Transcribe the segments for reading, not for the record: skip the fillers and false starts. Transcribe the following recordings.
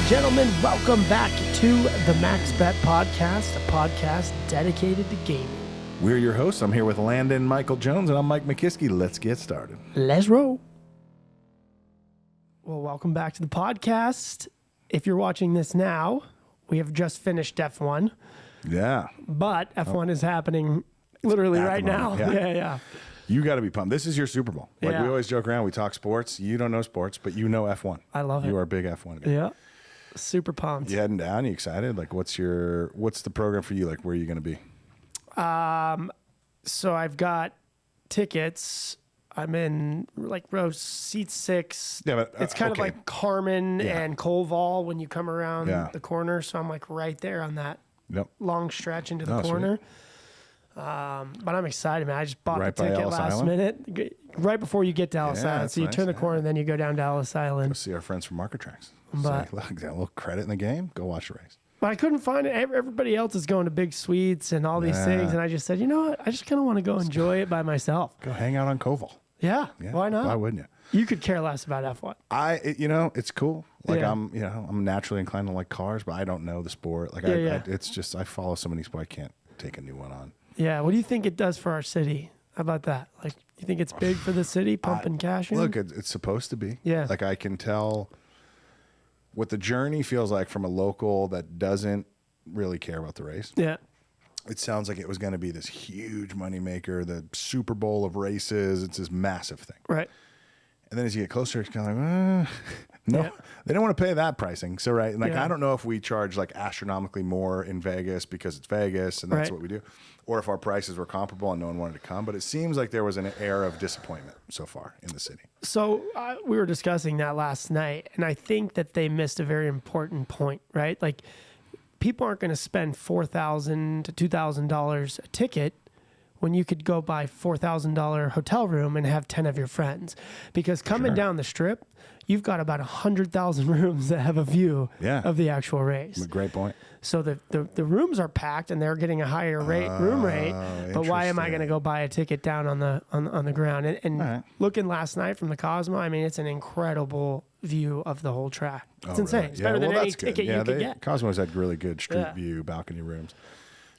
gentlemen, welcome back to the MaxBet podcast, a podcast dedicated to gaming. We're your hosts. I'm here with Landon Michael Jones, and I'm Mike McKiskey. Let's get started. Let's roll. Well, welcome back to the podcast. If you're watching this now, we have just finished F1. Yeah. But F1 is happening literally right now. Yeah. You got to be pumped. This is your Super Bowl. Like Yeah. we always joke around, we talk sports. You don't know sports, but you know F1. I love it. You are a big F1 guy. Yeah. Super pumped. You heading down? You excited? Like, what's the program for you? Like, where are you going to be? So I've got tickets. I'm in like row seat 6. Yeah, but, it's kind of okay. like Carmen Yeah. and Koval when you come around Yeah. the corner. So I'm like right there on that Yep. long stretch into the Oh, corner. But I'm excited, man. I just bought Right the by ticket Ellis last Island? minute, right before you get to Ellis Yeah, Island. that's So you nice, turn the yeah. corner, then you go down to Ellis Go Island. see our friends from Market Tracks. But- Say, look, got a little credit in the game. Go watch the race. But I couldn't find it. Everybody else is going to big suites and all these Yeah. things. And I just said, you know what? I just kind of want to go enjoy it by myself. Go hang out on Koval. Yeah. Yeah. Why not? Why wouldn't you? You could care less about F1. It's cool. Like Yeah. I'm naturally inclined to like cars, but I don't know the sport. Like Yeah. it's just, I follow so many sports. I can't take a new one on. Yeah. What do you think it does for our city? How about that? Like, you think it's big for the city, pumping cash in? Look, it's supposed to be. Yeah. Like I can tell what the journey feels like from a local that doesn't really care about the race. Yeah. It sounds like it was going to be this huge moneymaker, the Super Bowl of races. It's this massive thing. Right. And then as you get closer, it's kind of like, no, Yeah. they don't want to pay that pricing. So, right. Like, Yeah. I don't know if we charge like astronomically more in Vegas because it's Vegas and that's Right. what we do, or if our prices were comparable and no one wanted to come. But it seems like there was an air of disappointment so far in the city. So we were discussing that last night, and I think that they missed a very important point, right? Like, people aren't going to spend $4,000 to $2,000 a ticket when you could go buy $4,000 hotel room and have 10 of your friends. Because coming Sure. down the strip, you've got about 100,000 rooms that have a view Yeah. of the actual race. Great point. So the rooms are packed and they're getting a higher room rate. But why am I interesting. going to go buy a ticket down on the ground? And All right. looking last night from the Cosmo, I mean, it's an incredible view of the whole track. It's Oh, insane. really? It's better than any that's good. ticket you could get. Cosmos had really good street Yeah. view balcony rooms.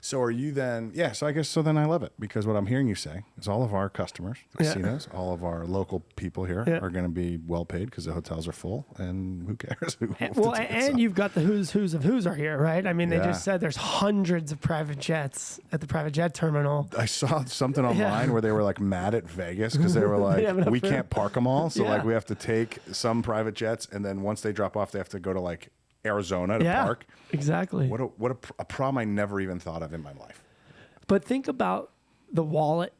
So are you then? Yeah. So I guess then I love it because what I'm hearing you say is all of our customers, the Yeah. casinos, all of our local people here Yeah. are going to be well paid because the hotels are full, and who cares? Who Well, the tickets and are. you've got the who's of who's are here, right? I mean, they Yeah. just said there's hundreds of private jets at the private jet terminal. I saw something online where they were like mad at Vegas because they were like, have enough we room. can't park them all, so Yeah. like we have to take some private jets, and then once they drop off, they have to go to like Arizona to Yeah, park. exactly. What a problem I never even thought of in my life. But think about the wallet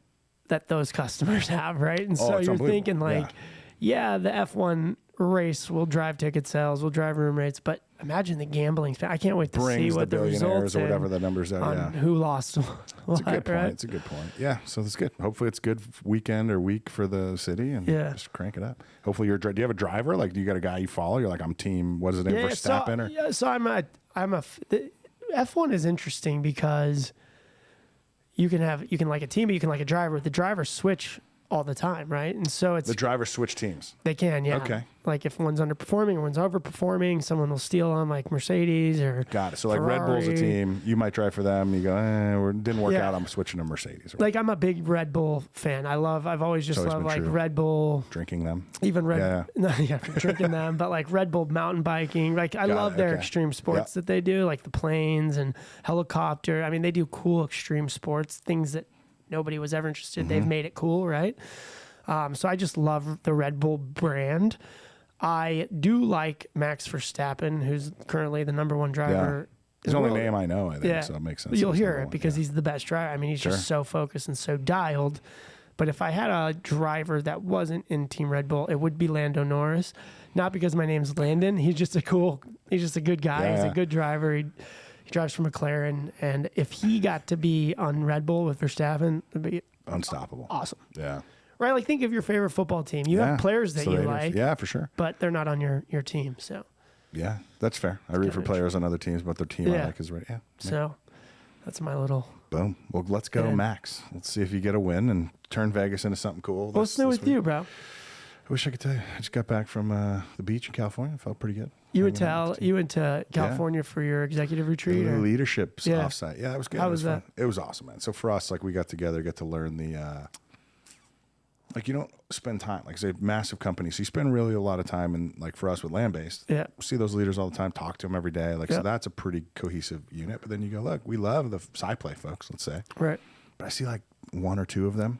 that those customers have, right? And Oh, so it's you're unbelievable. thinking like, yeah, the F1 race will drive ticket sales, will drive room rates, but imagine the gambling. I can't wait to see Brings the what the billionaires results or whatever in the numbers are. on Yeah. who lost what, It's a good point. right? It's a good point. Yeah, so that's good. Hopefully, it's good weekend or week for the city, and Yeah. just crank it up. Hopefully, do you have a driver? Like, do you got a guy you follow? You're like, I'm team. What is it? Yeah, Verstappen? the F1 is interesting because you can like a team, but you can like a driver. The drivers switch all the time, right? And so it's The drivers switch teams. they can, yeah. Okay. Like if one's underperforming or one's overperforming, someone will steal on like Mercedes or Got it. So like Red Bull's a Ferrari. team. You might drive for them. You go, didn't work Yeah. out. I'm switching to Mercedes. Or like I'm a big Red Bull fan. I've always just always loved been like true. Red Bull, drinking them. even Yeah. drinking them, but like Red Bull mountain biking. Like I Got love it, their okay. extreme sports that they do, like the planes and helicopter. I mean, they do cool extreme sports, things that nobody was ever interested. They've made it cool, right? So I just love the Red Bull brand. I do like Max Verstappen, who's currently the number one driver. He's the only name I know, I think, Yeah, so it makes sense. You'll He's hear number it one, because yeah. he's the best driver. I mean, he's Sure. just so focused and so dialed. But if I had a driver that wasn't in Team Red Bull, it would be Lando Norris. Not because my name's Landon. He's just a good guy. He's a Yeah. good driver. He drives for McLaren. And if he got to be on Red Bull with Verstappen, it'd be Unstoppable. awesome. Yeah. Right? Like think of your favorite football team. You have players that So you Raiders. like, Yeah, for sure. but they're not on your team. So Yeah, that's fair. I root for kinda players on other teams, but their team I Yeah. like is right. Yeah. so that's my little. Boom. Well, let's go, Yeah. Max. Let's see if you get a win and turn Vegas into something cool. What's new with you, bro? I wish I could tell you. I just got back from the beach in California. It felt pretty good. You went to California for your executive retreat? The leadership Yeah. offsite. Yeah, that was good. How was that? Fun. It was awesome, man. So for us, like we got together, get to learn the, like you don't spend time, like say massive companies. So you spend really a lot of time in, like for us with land-based, Yeah. see those leaders all the time, talk to them every day. Like, so that's a pretty cohesive unit. But then you go, look, we love the side play folks, let's say. Right. But I see like one or two of them.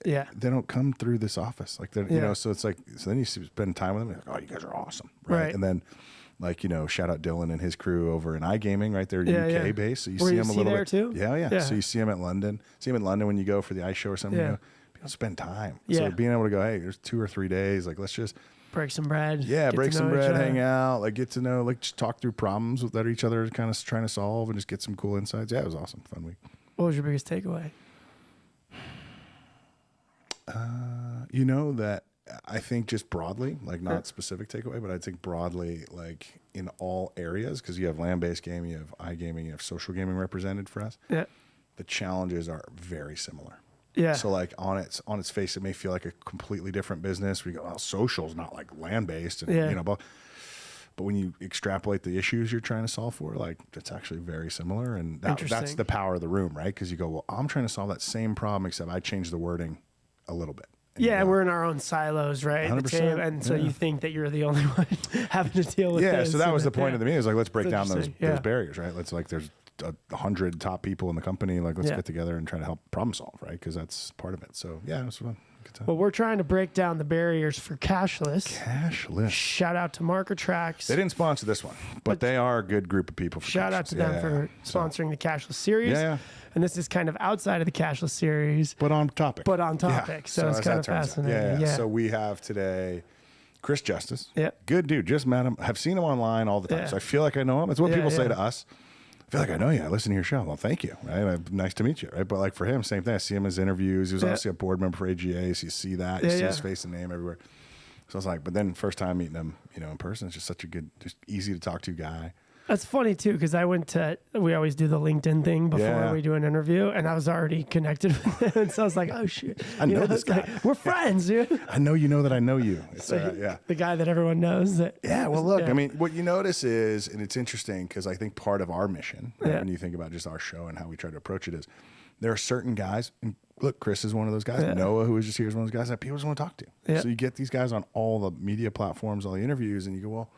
Yeah. They don't come through this office. Like they're, you Yeah. know, so it's like, so then you spend time with them. Like, oh, you guys are awesome. Right. And then like, you know, shout out Dylan and his crew over in iGaming, right? They're UK based. So you see them a little bit. Too? Yeah. So you see them at London, see them in London when you go for the ice show or something. Yeah. You know, people spend time. Yeah. So being able to go, hey, there's 2 or 3 days. Like, let's just break some bread. Yeah. Get Break to some know each bread, other. hang out, like get to know, like just talk through problems that each other is kind of trying to solve and just get some cool insights. Yeah. It was awesome. Fun week. What was your biggest takeaway? You know that I think just broadly, like not specific takeaway, but I think broadly, like in all areas, because you have land-based gaming, you have iGaming, you have social gaming represented for us. Yeah. The challenges are very similar. Yeah. So like on its face, it may feel like a completely different business. We go, well, social's not like land-based, and you know, but when you extrapolate the issues you're trying to solve for, like it's actually very similar, and that's the power of the room, right? Because you go, well, I'm trying to solve that same problem, except I changed the wording a little bit. Yeah, we're in our own silos, right? 100%, And so you think that you're the only one having to deal with this. Yeah, so that was the point of the meeting. Is like, let's break down those barriers, right? Let's like, there's 100 top people in the company. Like, let's get together and try to help problem solve, right? Because that's part of it. So yeah, it was fun. Good time. Well, we're trying to break down the barriers for cashless. Cashless. Shout out to Marker Tracks. They didn't sponsor this one, but they are a good group of people. For shout cashless. out to them for sponsoring the cashless series. Yeah. And this is kind of outside of the cashless series, but on topic. So it's kind of fascinating. Yeah. So we have today ChristopherJustice. Yeah. Good dude. Just met him. Have seen him online all the time. Yeah. So I feel like I know him. It's what people say to us. I feel like I know you. I listen to your show. Well, thank you. Right? Nice to meet you. Right. But like for him, same thing. I see him in his interviews. He was obviously a board member for AGA. So you see that. You see his face and name everywhere. So I was like, but then first time meeting him, you know, in person, it's just such a good, just easy to talk to guy. That's funny too, because we always do the LinkedIn thing before we do an interview, and I was already connected with him. And so I was like, oh shit. I know this guy. Like, we're friends, dude. I know you know that I know you. It's, the guy that everyone knows. Well, look, I mean, what you notice is, and it's interesting because I think part of our mission, right, when you think about just our show and how we try to approach it is, there are certain guys, and look, Chris is one of those guys. Noah, who was just here, is one of those guys that people just want to talk to. So you get these guys on all the media platforms, all the interviews, and you go, well,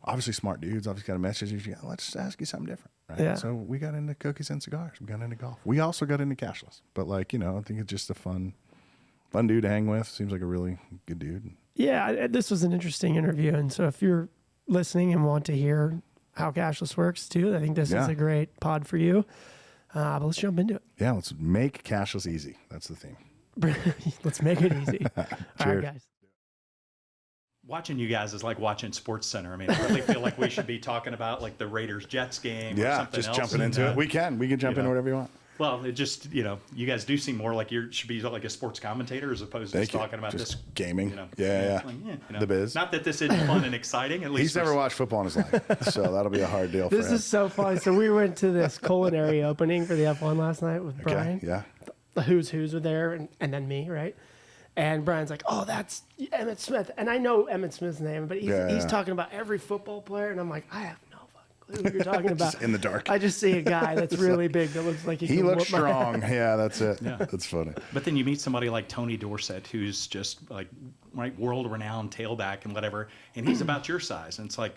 obviously smart dudes, obviously got a message. You go, let's just ask you something different, right? Yeah. So we got into cookies and cigars. We got into golf. We also got into cashless. But like, you know, I think it's just a fun dude to hang with. Seems like a really good dude. Yeah, this was an interesting interview. And so if you're listening and want to hear how cashless works too, I think this is a great pod for you. But let's jump into it. Yeah, let's make cashless easy. That's the theme. Let's make it easy. All right, guys. Watching you guys is like watching Sports Center. I mean, I really feel like we should be talking about like the Raiders-Jets game or something else. Yeah, just jumping into it. We can jump into whatever you want. Well, it just, you know, you guys do seem more like you should be like a sports commentator as opposed to just talking about just this gaming. You know, Like, you know, the biz. Not that this isn't fun and exciting. At least he's never watched football in his life, so that'll be a hard deal for him. This is so funny. So we went to this culinary opening for the F1 last night with Brian. Yeah. The who's were there, and then me, right? And Brian's like, oh, that's Emmitt Smith. And I know Emmitt Smith's name, but he's talking about every football player. And I'm like, I have no fucking clue who you're talking about. Just in the dark. I just see a guy that's really big that looks like he looks strong. Yeah, that's it. Yeah. That's funny. But then you meet somebody like Tony Dorsett, who's just like world-renowned tailback and whatever, and he's about your size. And it's like,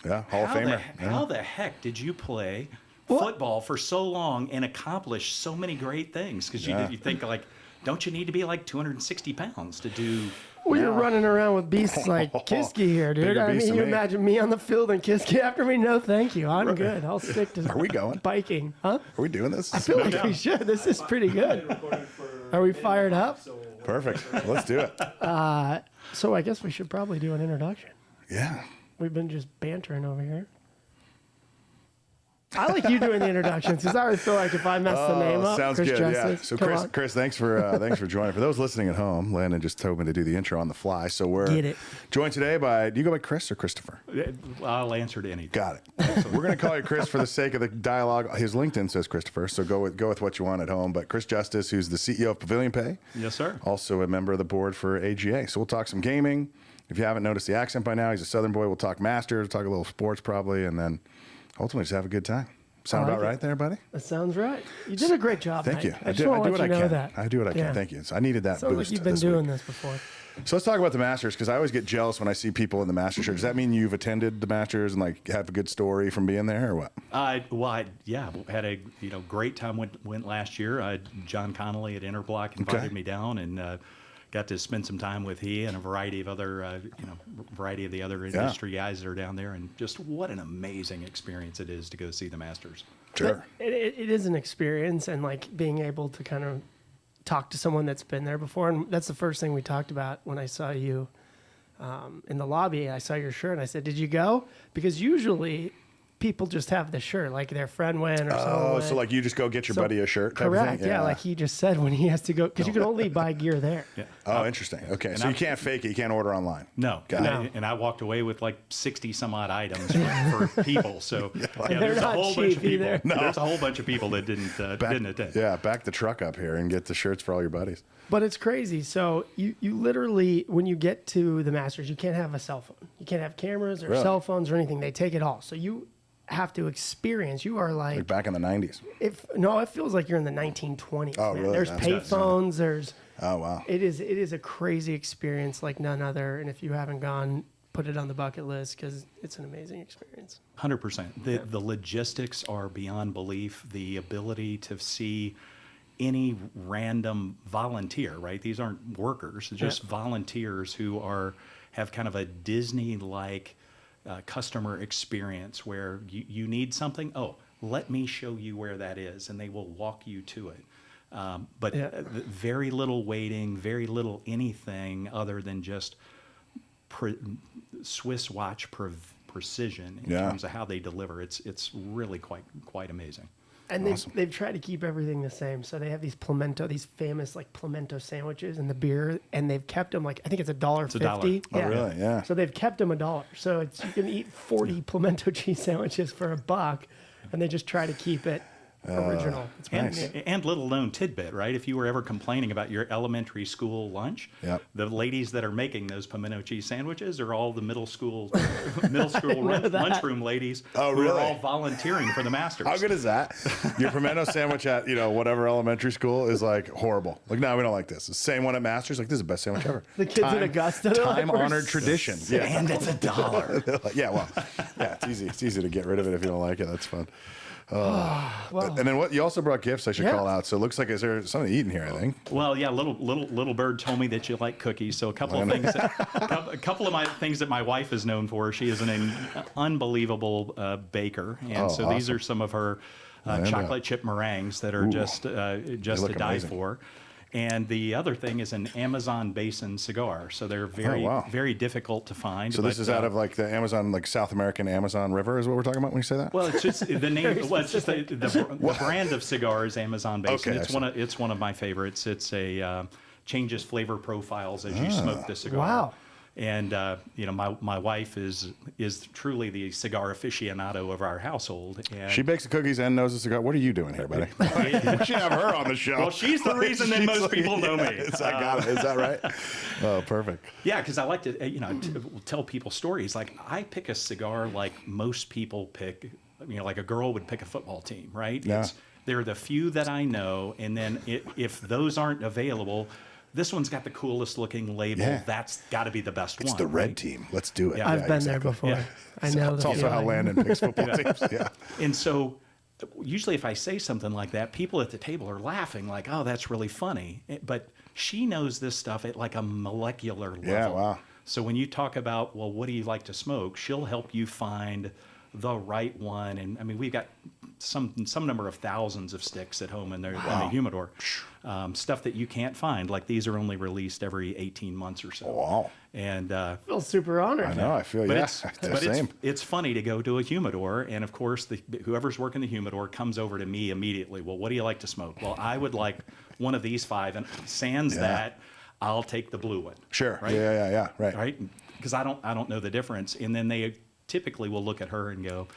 Hall of Famer. How the heck did you play football for so long and accomplish so many great things? Because you think like, don't you need to be like 260 pounds to do? Well, you're running around with beasts like Kiski here, dude. I mean, you imagine me on the field and Kiski after me? No, thank you. I'm good. I'll stick to Are we going? biking. Huh? Are we doing this? I feel like we should. This is pretty good. Are we fired up? Perfect. Let's do it. So I guess we should probably do an introduction. Yeah. We've been just bantering over here. I like you doing the introductions because I always feel like if I mess the name up, sounds Chris good. Justice, So Chris, thanks for joining. For those listening at home, Landon just told me to do the intro on the fly. So we're joined today by. Do you go by Chris or Christopher? I'll answer to anything. Got it. So we're going to call you Chris for the sake of the dialogue. His LinkedIn says Christopher, so go with what you want at home. But ChristopherJustice, who's the CEO of Pavilion Pay. Yes, sir. Also a member of the board for AGA. So we'll talk some gaming. If you haven't noticed the accent by now, he's a Southern boy. We'll talk Masters, talk a little sports probably, and then ultimately just have a good time. Sound about right there, buddy? That sounds right. You did a great job, Thank Mike. you. I do what I can. That. I do what I can. Thank you. So I needed that Sounds boost. Like you've been doing this before. So let's talk about the Masters, because I always get jealous when I see people in the Masters shirt. Does that mean you've attended the Masters and like have a good story from being there, or what? I had a great time. Went last year. John Connolly at Interblock invited me down, and got to spend some time with he and a variety of other industry guys that are down there, and just what an amazing experience it is to go see the Masters. Sure, it is an experience, and like being able to kind of talk to someone that's been there before. And that's the first thing we talked about when I saw you in the lobby. I saw your shirt and I said, did you go? Because usually people just have the shirt, like their friend went or someone went. So like you just go get your buddy a shirt type correct, of thing? Yeah, like he just said when he has to go, because you can only buy gear there. Yeah. Oh, interesting. Okay, so you can't fake it. You can't order online. No. And I walked away with like 60 some odd items for people. So there's a whole bunch of people. There's a whole bunch of people that didn't attend. Yeah, back the truck up here and get the shirts for all your buddies. But it's crazy. So you literally, when you get to the Masters, you can't have a cell phone. You can't have cameras or cell phones or anything. They take it all. So you have to experience. You are like back in the 90s. It feels like you're in the 1920s. Oh, man. really? There's payphones. There's. Oh, wow. It is a crazy experience like none other. And if you haven't gone, put it on the bucket list, because it's an amazing experience. 100%. The logistics are beyond belief. The ability to see any random volunteer, right? These aren't workers, just volunteers who have kind of a Disney-like customer experience where you need something. Oh, let me show you where that is, and they will walk you to it. But very little waiting, very little anything other than just Swiss watch precision in terms of how they deliver. It's really quite amazing. And they've tried to keep everything the same. So they have these famous like pimento sandwiches and the beer, and they've kept them like, I think it's $1.50. Oh, really? Yeah. So they've kept them $1. So you can eat 40 pimento cheese sandwiches for $1, and they just try to keep it original. It's nice. And little known tidbit, right? If you were ever complaining about your elementary school lunch, the ladies that are making those pimento cheese sandwiches are all the middle school lunchroom ladies who are all volunteering for the Masters. How good is that? Your pimento sandwich at whatever elementary school is like horrible. Like, no, we don't like this. The same one at Masters, like, this is the best sandwich ever. The kids in Augusta, time-honored tradition. And it's $1. It's easy. It's easy to get rid of it if you don't like it. That's fun. Wow. And then what? You also brought gifts. I should call out. So it looks like, is there something to eat in here? I think. Well, yeah. Little bird told me that you like cookies. So a couple of things. A couple of my things that my wife is known for. She is an unbelievable baker, and so these are some of her chocolate chip meringues that are just to die for. And the other thing is an Amazon basin cigar. So they're very difficult to find. So this is out of like the Amazon, like South American Amazon River is what we're talking about when you say that? Well, it's just the name. Well, it's just the brand of cigar is Amazon basin. Okay, it's one of my favorites. It's a changes flavor profiles as you smoke the cigar. Wow. And my wife is truly the cigar aficionado of our household. And she bakes the cookies and knows the cigar. What are you doing here, buddy? We should have her on the show. Well, she's the reason that most people know me. Is that right? Oh, perfect. Yeah, because I like to tell people stories. Like, I pick a cigar like most people pick. Like a girl would pick a football team, right? Yeah. They're the few that I know, and then if those aren't available. This one's got the coolest looking label. Yeah. That's got to be the best one. It's the red team. Let's do it. Yeah. I've been there before. Yeah. I know. It's also how Landon picks football teams. Yeah. And so usually if I say something like that, people at the table are laughing like, oh, that's really funny. But she knows this stuff at like a molecular level. Yeah, wow. So when you talk about, well, what do you like to smoke? She'll help you find the right one. And I mean, we've got some number of thousands of sticks at home in the humidor. Stuff that you can't find. Like, these are only released every 18 months or so. Wow. And I feel super honored. I know. I feel it's funny to go to a humidor, and of course, whoever's working the humidor comes over to me immediately. Well, what do you like to smoke? Well, I would like one of these 5, and sans that, I'll take the blue one. Sure. Right? Yeah. Right. Because I don't know the difference, and then they typically will look at her and go,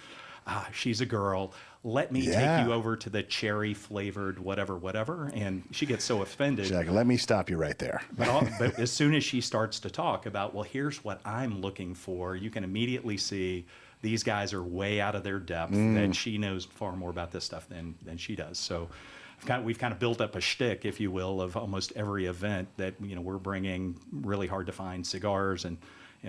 she's a girl. let me take you over to the cherry flavored whatever. And she gets so offended. She's like, let me stop you right there. But as soon as she starts to talk about, well, here's what I'm looking for, you can immediately see these guys are way out of their depth, that she knows far more about this stuff than she does. So we've kind of built up a shtick, if you will, of almost every event that, you know, we're bringing really hard to find cigars and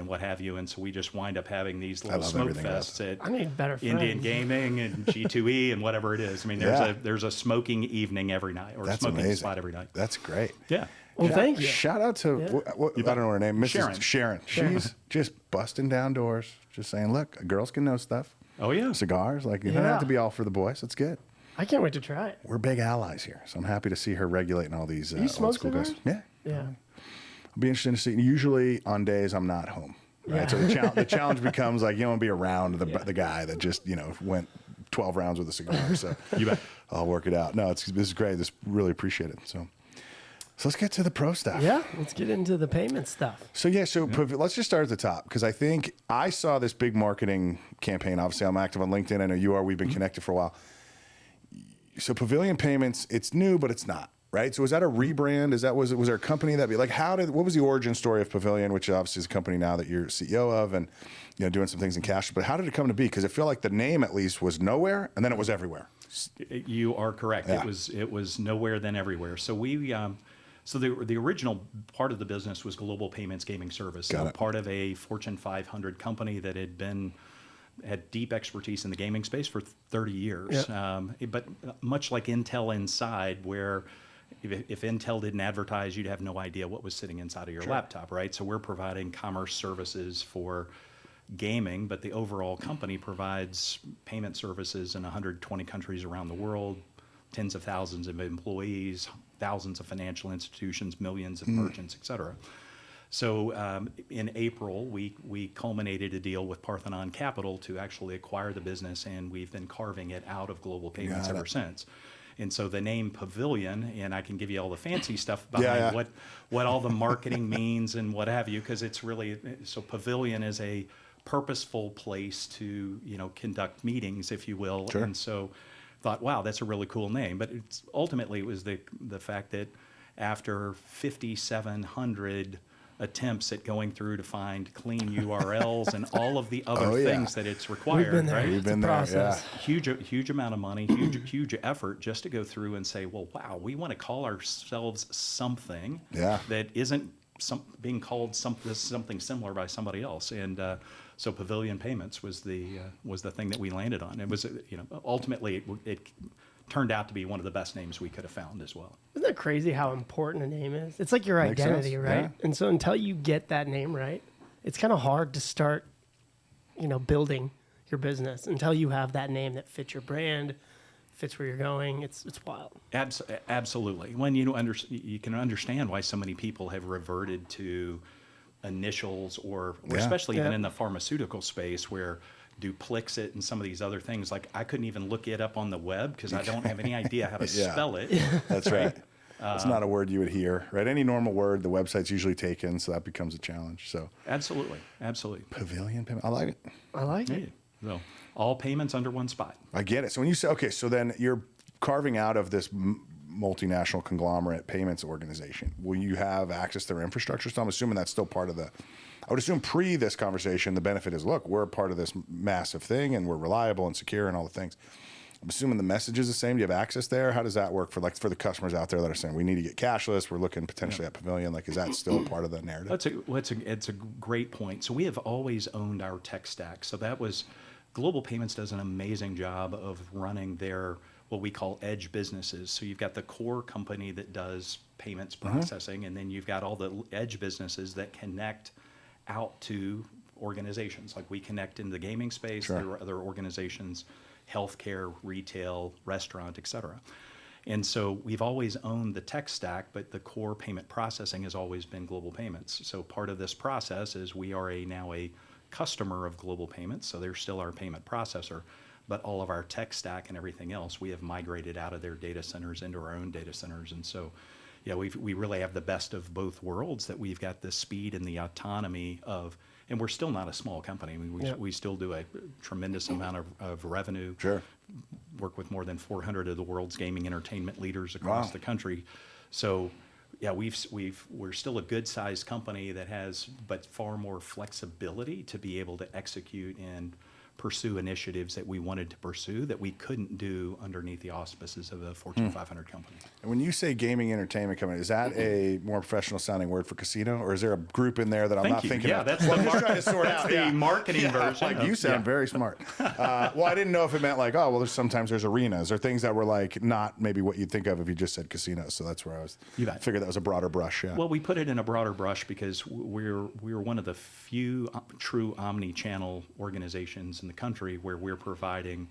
what have you. And so we just wind up having these little smoke fests at Indian Gaming and G2E and whatever it is. I mean, there's a smoking evening every night, or smoking spot every night. That's great. Yeah. Well, thank you. Shout out to, I don't know her name, Mrs. Sharon. She's just busting down doors, just saying, look, girls can know stuff. Oh, yeah. Cigars, like, you don't have to be all for the boys. That's good. I can't wait to try it. We're big allies here, so I'm happy to see her regulating all these old school guys. Yeah. Yeah. I'll be interested to see. Usually on days I'm not home, right? So the challenge becomes like, you don't want to be around the guy that just, you know, went 12 rounds with a cigar. So you bet. I'll work it out. No, this is great. This really appreciate it. So let's get to the pro stuff. Yeah, let's get into the payment stuff. So let's just start at the top, because I think I saw this big marketing campaign. Obviously, I'm active on LinkedIn. I know you are. We've been connected for a while. So Pavilion Payments, it's new, but it's not, right? So was that a rebrand? Was there a company that what was the origin story of Pavilion, which obviously is a company now that you're CEO of, and, you know, doing some things in cash, but how did it come to be? Because I feel like the name at least was nowhere, and then it was everywhere. You are correct. Yeah. It was nowhere then everywhere. So the original part of the business was Global Payments Gaming Service. So part of a Fortune 500 company that had deep expertise in the gaming space for 30 years. But much like Intel Inside, where if Intel didn't advertise, you'd have no idea what was sitting inside of your laptop, right? So we're providing commerce services for gaming, but the overall company provides payment services in 120 countries around the world, tens of thousands of employees, thousands of financial institutions, millions of merchants, et cetera. So in April, we culminated a deal with Parthenon Capital to actually acquire the business, and we've been carving it out of Global Payments ever since. And so the name Pavilion, and I can give you all the fancy stuff behind what all the marketing means and what have you, because it's really, so Pavilion is a purposeful place to, you know, conduct meetings, if you will. Sure. And so thought, wow, that's a really cool name. But ultimately it was the fact that after 5,700 attempts at going through to find clean URLs and all of the other things that it's required, We've been there, yeah. Huge amount of money, huge effort just to go through and say, well, wow, we want to call ourselves something that isn't being called something similar by somebody else. And so Pavilion Payments was the thing that we landed on. It was, you know, ultimately it turned out to be one of the best names we could have found as well. Isn't that crazy how important a name is? It's like your identity, right? Yeah. And so until you get that name right, it's kind of hard to start, you know, building your business until you have that name that fits your brand, fits where you're going. It's wild. Absolutely. When you can understand why so many people have reverted to initials, or especially even in the pharmaceutical space, where Duplicit and some of these other things, like I couldn't even look it up on the web because I don't have any idea how to spell it. That's right. It's not a word you would hear, right? Any normal word, the website's usually taken, so that becomes a challenge. So absolutely. Pavilion Payment, I like it. I like it. So all payments under one spot. I get it. So when you say, okay, so then you're carving out of this multinational conglomerate payments organization. Will you have access to their infrastructure? So I'm assuming that's still part of I would assume pre this conversation, the benefit is, look, we're a part of this massive thing and we're reliable and secure and all the things. I'm assuming the message is the same. Do you have access there? How does that work for the customers out there that are saying we need to get cashless? We're looking potentially at Pavilion. Like, is that still part of the narrative? It's a great point. So we have always owned our tech stack. So Global Payments does an amazing job of running their what we call edge businesses. So you've got the core company that does payments processing, and then you've got all the edge businesses that connect out to organizations. Like we connect in the gaming space, there are other organizations, healthcare, retail, restaurant, et cetera. And so we've always owned the tech stack, but the core payment processing has always been Global Payments. So part of this process is we are now a customer of Global Payments, so they're still our payment processor, but all of our tech stack and everything else, we have migrated out of their data centers into our own data centers. And so, we really have the best of both worlds, that we've got the speed and the autonomy of and we're still not a small company. I mean, we still do a tremendous amount of revenue. Sure. Work with more than 400 of the world's gaming entertainment leaders across the country. So, yeah, we're still a good-sized company that has, but far more flexibility to be able to execute and pursue initiatives that we wanted to pursue that we couldn't do underneath the auspices of a Fortune 500 company. And when you say gaming entertainment company, is that a more professional sounding word for casino, or is there a group in there that I'm not thinking yeah, of? That's well, the I'm just trying to sort that's out. the marketing version. Like you sound very smart. Well, I didn't know if it meant like, oh, well, sometimes there's arenas or things that were like not maybe what you'd think of if you just said casinos. So that's where I was. Figured that was a broader brush. Yeah. Well, we put it in a broader brush because we're one of the few true omni-channel organizations in the country where we're providing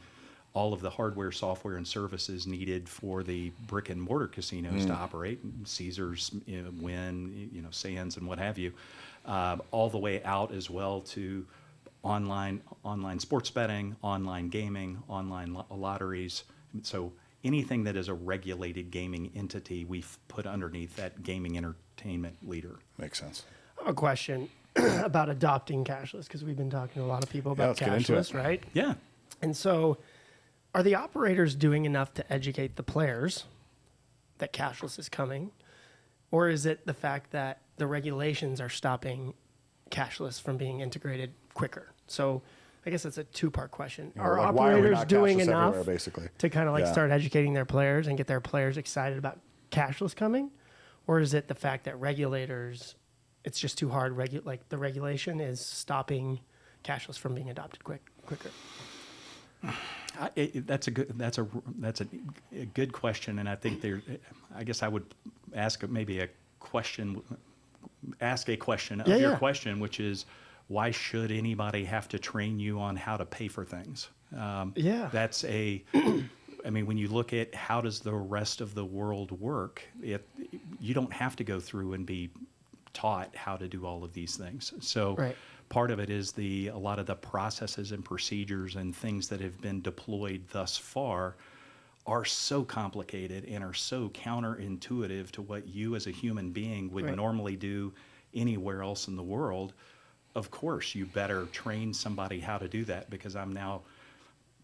all of the hardware, software, and services needed for the brick and mortar casinos to operate, Caesars, Wynn, Sands, and what have you, all the way out as well to online sports betting, online gaming, online lotteries. So anything that is a regulated gaming entity, we've put underneath that gaming entertainment leader. Makes sense. I have a question about adopting cashless, because we've been talking to a lot of people about cashless, right? Yeah. And so are the operators doing enough to educate the players that cashless is coming? Or is it the fact that the regulations are stopping cashless from being integrated quicker? So I guess it's a two-part question. Are like, why are we operators not doing cashless enough everywhere, basically? to kind of like start educating their players and get their players excited about cashless coming? Or is it the fact that regulators, it's just too hard, like the regulation is stopping cashless from being adopted quicker? That's a good question, and I think I guess I would ask maybe a question of your question, which is, why should anybody have to train you on how to pay for things? That's I mean, when you look at how does the rest of the world work, you don't have to go through and be taught how to do all of these things. So part of it is a lot of the processes and procedures and things that have been deployed thus far are so complicated and are so counterintuitive to what you as a human being would normally do anywhere else in the world. Of course, you better train somebody how to do that, because I'm now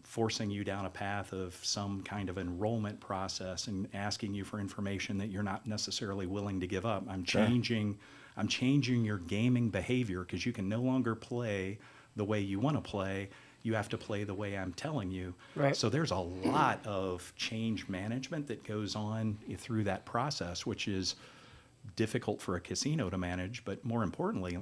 forcing you down a path of some kind of enrollment process and asking you for information that you're not necessarily willing to give up. I'm changing your gaming behavior, because you can no longer play the way you want to play. You have to play the way I'm telling you. Right. So there's a lot of change management that goes on through that process, which is difficult for a casino to manage, but more importantly,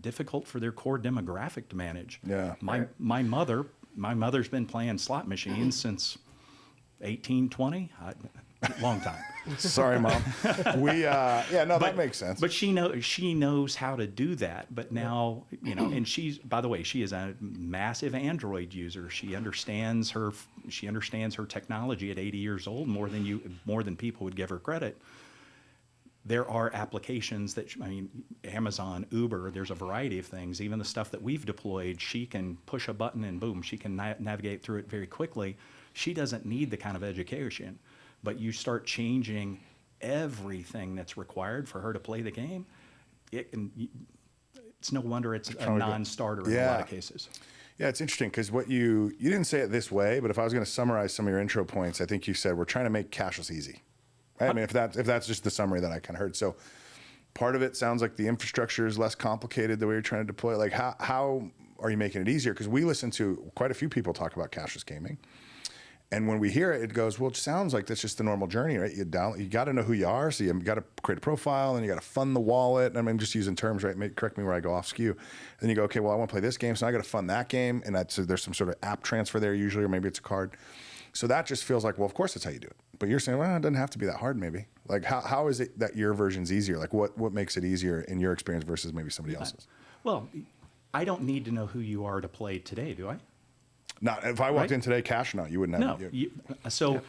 difficult for their core demographic to manage. Yeah. My mother's been playing slot machines since 1820. Long time. Sorry, Mom. That makes sense. But she knows how to do that. But now, and by the way, she is a massive Android user. She understands her technology at 80 years old more than people would give her credit. There are applications Amazon, Uber, there's a variety of things. Even the stuff that we've deployed, she can push a button and boom, she can navigate through it very quickly. She doesn't need the kind of education. But you start changing everything that's required for her to play the game, it's no wonder it's a non-starter in a lot of cases. Yeah, it's interesting, because what you didn't say it this way, but if I was going to summarize some of your intro points, I think you said we're trying to make cashless easy. Right? I mean, if that's just the summary that I kind of heard. So part of it sounds like the infrastructure is less complicated the way you're trying to deploy it. Like how are you making it easier? Because we listen to quite a few people talk about cashless gaming. And when we hear it, it goes, well, it sounds like that's just the normal journey, right? You got to know who you are, so you got to create a profile, and you got to fund the wallet. I'm just using terms, right? Correct me where I go off skew. Then you go, okay, well, I want to play this game, so I got to fund that game, and there's some sort of app transfer there usually, or maybe it's a card. So that just feels like, well, of course that's how you do it. But you're saying, well, it doesn't have to be that hard, maybe. Like, how is it that your version's easier? Like, what makes it easier in your experience versus maybe somebody else's? Well, I don't need to know who you are to play today, do I? Not if I walked in today, cash, no, you wouldn't have. No. So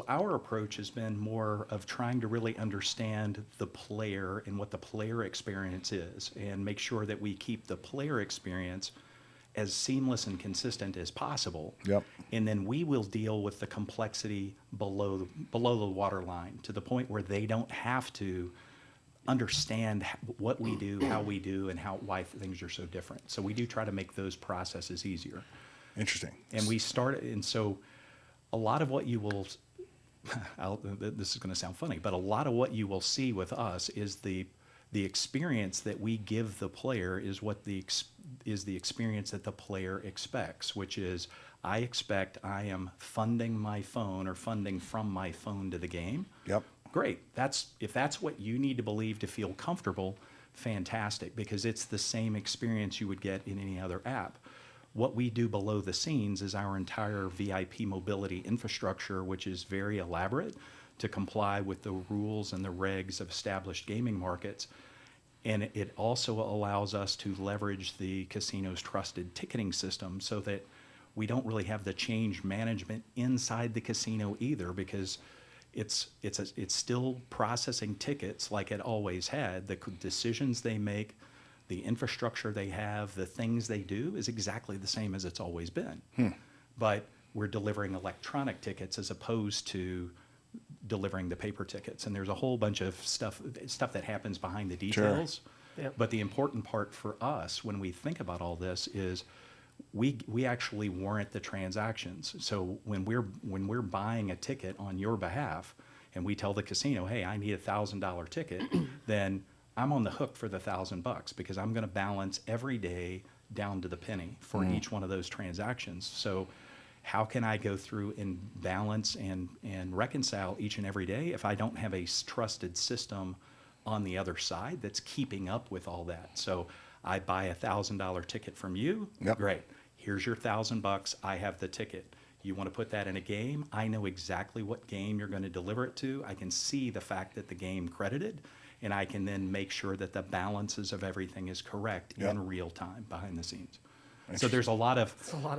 our approach has been more of trying to really understand the player and what the player experience is, and make sure that we keep the player experience as seamless and consistent as possible. Yep. And then we will deal with the complexity below the waterline, to the point where they don't have to understand what we do, how we do, and why things are so different. So we do try to make those processes easier. Interesting. And so a lot of what you will, this is going to sound funny, but a lot of what you will see with us is the experience that we give the player is the experience that the player expects, which is I expect I am funding my phone or funding from my phone to the game. Yep. Great. If that's what you need to believe to feel comfortable, fantastic, because it's the same experience you would get in any other app. What we do below the scenes is our entire VIP mobility infrastructure, which is very elaborate to comply with the rules and the regs of established gaming markets. And it also allows us to leverage the casino's trusted ticketing system so that we don't really have the change management inside the casino either, because it's still processing tickets like it always had. The decisions they make, the infrastructure they have, the things they do is exactly the same as it's always been. But we're delivering electronic tickets as opposed to delivering the paper tickets. And there's a whole bunch of stuff that happens behind the details. Sure. Yep. But the important part for us when we think about all this is we actually warrant the transactions. So when we're buying a ticket on your behalf and we tell the casino, hey, I need $1,000 ticket, then I'm on the hook for the $1,000 because I'm going to balance every day down to the penny for each one of those transactions. So how can I go through and balance and reconcile each and every day if I don't have a trusted system on the other side that's keeping up with all that? So I buy a $1,000 ticket from you. Yep. Great. Here's your $1,000. I have the ticket. You want to put that in a game? I know exactly what game you're going to deliver it to. I can see the fact that the game credited, and I can then make sure that the balances of everything is correct in real time behind the scenes. So there's a lot of